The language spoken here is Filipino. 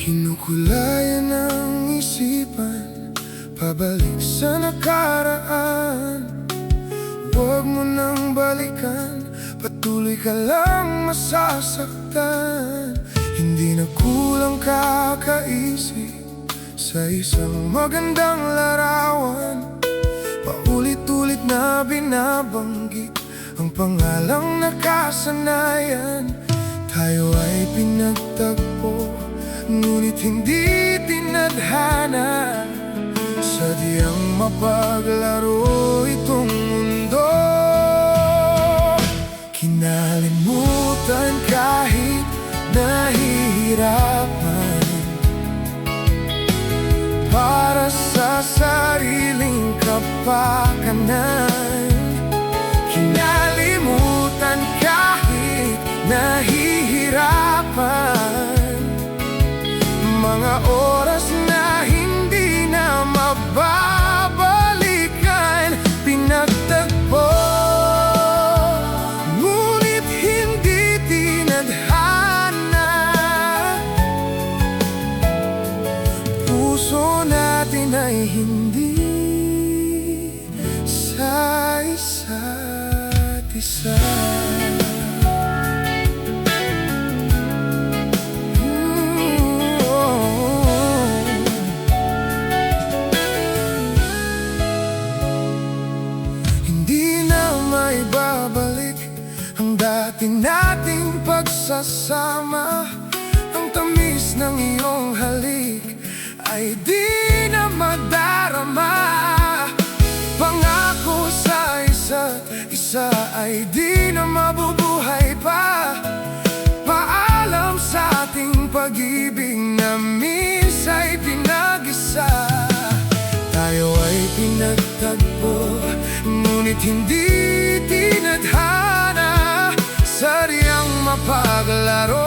Kinukulayan ang isipan, pabalik sa nakaraan. Huwag mo nang balikan, patuloy ka lang masasaktan. Hindi na kulang kakaisip sa isang magandang larawan. Paulit-ulit na binabanggit ang pangalang nakasanayan. Tayo ay pinagtagpo, ngunit hindi tinadhana. Sadyang mapaglaro itong mundo. Kinalimutan kahit nahihirapan, para sa sariling kapakanan. Kinalimutan kahit nahihirapan, mga oras na hindi na mababalikan. Pinagtagpo, ngunit hindi tinadhana. Puso natin ay hindi sa isa't isa. Dati nating pagsasama, ang tamis ng iyong halik ay di na madarama. Pangako sa isa't isa ay di na mabubuhay pa. Paalam sa ating pag-ibig na minsa'y pinag-isa. Tayo ay pinagtagpo, ngunit hindi tinadhana. Sadyang mapaglaro